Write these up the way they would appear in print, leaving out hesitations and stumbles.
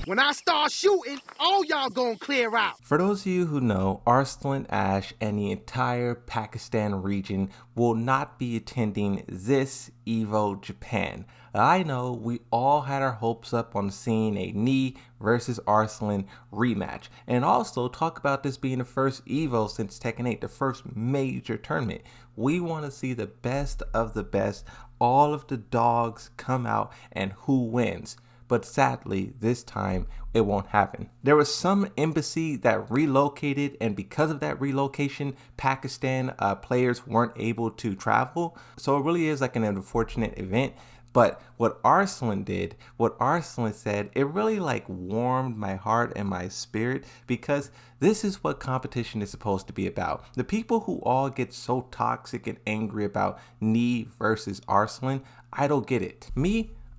When I start shooting, all y'all gonna clear out. For those of you who know, Arslan, Ash, and the entire Pakistan region will not be attending this EVO Japan. I know we all had our hopes up on seeing a Knee versus Arslan rematch, and also talk about this being the first EVO since Tekken 8, the first major tournament. We want to see the best of the best, all of the dogs come out, and who wins. But sadly, this time it won't happen. There was some embassy that relocated, and because of that relocation, Pakistan players weren't able to travel. So it really is like an unfortunate event. But what Arslan did, what Arslan said, it really like warmed my heart and my spirit, because this is what competition is supposed to be about. The people who all get so toxic and angry about Knee versus Arslan, I don't get it.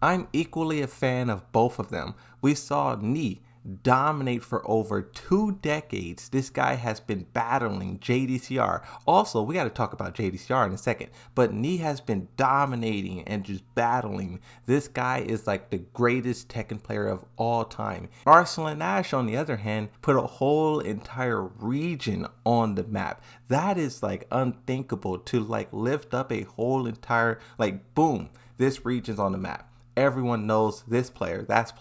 I'm equally a fan of both of them. We saw Knee dominate for over 2 decades. This guy has been battling JDCR. Also, we got to talk about JDCR in a second, but Knee has been dominating and just battling. This guy is like the greatest Tekken player of all time. Arslan Ash, on the other hand, put a whole entire region on the map. That is like unthinkable, to like lift up a whole entire, like, boom, this region's on the map. Everyone knows this player, that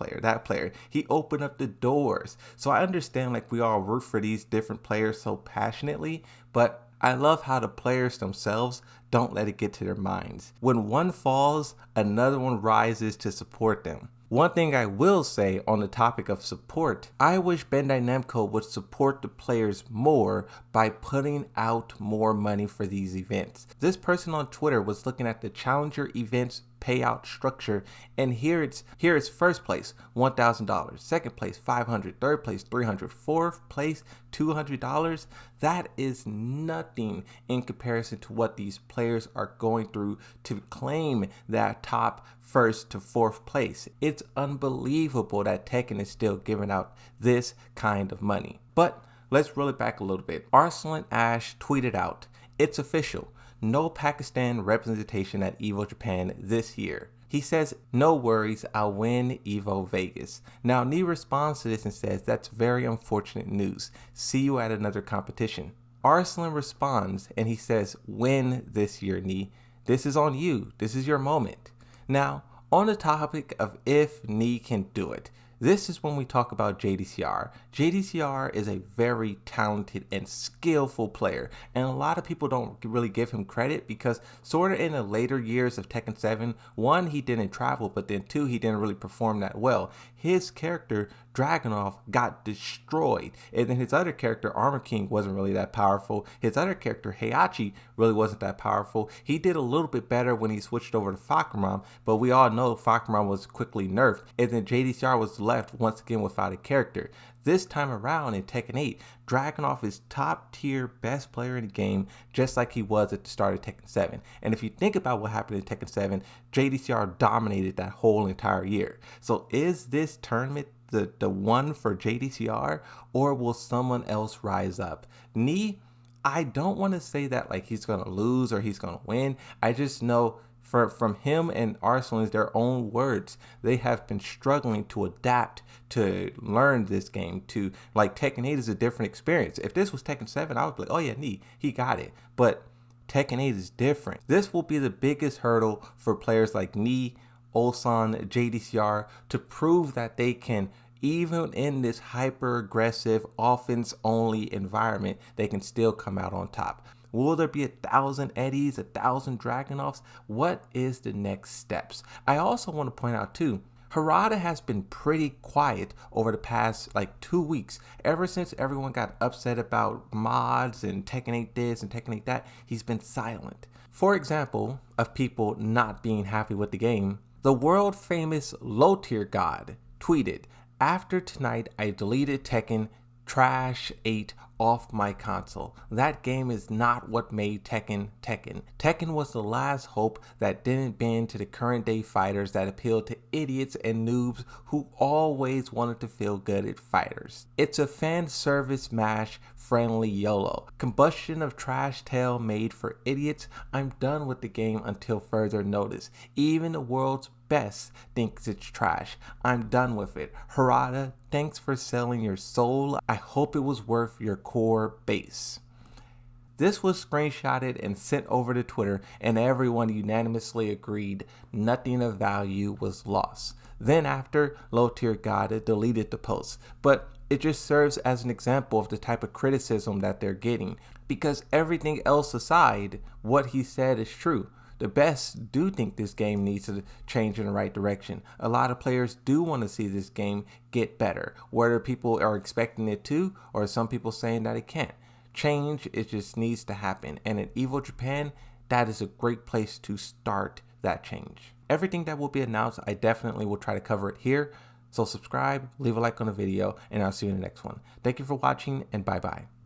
player. He opened up the doors. So I understand like we all root for these different players so passionately, but I love how the players themselves don't let it get to their minds. When one falls, another one rises to support them. One thing I will say on the topic of support, I wish Bandai Namco would support the players more by putting out more money for these events. This person on Twitter was looking at the Challenger events payout structure, and here it's first place $1,000, second place $500, third place $300, fourth place $200. That is nothing in comparison to what these players are going through to claim that top first to fourth place. It's unbelievable that Tekken is still giving out this kind of money. But let's roll it back a little bit. Arslan Ash tweeted out, "It's official. No Pakistan representation at EVO Japan this year." He says, "No worries, I'll win EVO Vegas." Now, Knee responds to this and says, "That's very unfortunate news. See you at another competition." Arslan responds and he says, "Win this year, Knee. This is on you. This is your moment." Now, on the topic of if Knee can do it, this is when we talk about JDCR. JDCR is a very talented and skillful player, and a lot of people don't really give him credit because sort of in the later years of Tekken 7, 1, he didn't travel, but then 2, he didn't really perform that well. His character, Dragunov, got destroyed, and then his other character, Armor King, wasn't really that powerful. His other character, Heihachi, really wasn't that powerful. He did a little bit better when he switched over to Fakuram, but we all know Fakuram was quickly nerfed, and then JDCR was left once again without a character. This time around in Tekken 8, Dragunov is top tier best player in the game, just like he was at the start of Tekken 7. And if you think about what happened in Tekken 7, JDCR dominated that whole entire year. So is this tournament the one for JDCR, or will someone else rise up? Knee, I don't want to say that like he's going to lose or he's going to win. I just know from him and Arslan's their own words, they have been struggling to adapt to learn this game. To like Tekken 8 is a different experience. If this was Tekken 7, I would be like, oh yeah, Knee, he got it. But Tekken 8 is different. This will be the biggest hurdle for players like Knee, Ulsan, JDCR to prove that they can, even in this hyper aggressive offense only environment, they can still come out on top. Will there be 1,000 Eddies, 1,000 Dragunovs? What is the next steps? I also want to point out too, Harada has been pretty quiet over the past like 2 weeks. Ever since everyone got upset about mods and Tekken 8 this and Tekken 8 that, he's been silent. For example, of people not being happy with the game, the world famous LowTierGod tweeted, "After tonight, I deleted Tekken Trash 8 off my console. That game is not what made Tekken Tekken. Tekken was the last hope that didn't bend to the current day fighters that appealed to idiots and noobs who always wanted to feel good at fighters. It's a fan service mash friendly YOLO. Combustion of trash tale made for idiots. I'm done with the game until further notice. Even the world's best thinks it's trash. I'm done with it. Harada, thanks for selling your soul. I hope it was worth your core base. This was screenshotted and sent over to Twitter, and everyone unanimously agreed nothing of value was lost. Then after, LowTierGod deleted the post, but it just serves as an example of the type of criticism that they're getting, because everything else aside, what he said is true. The best do think this game needs to change in the right direction. A lot of players do want to see this game get better, whether people are expecting it to, or some people saying that it can't. Change, it just needs to happen, and in Evo Japan, that is a great place to start that change. Everything that will be announced, I definitely will try to cover it here, so subscribe, leave a like on the video, and I'll see you in the next one. Thank you for watching, and bye bye.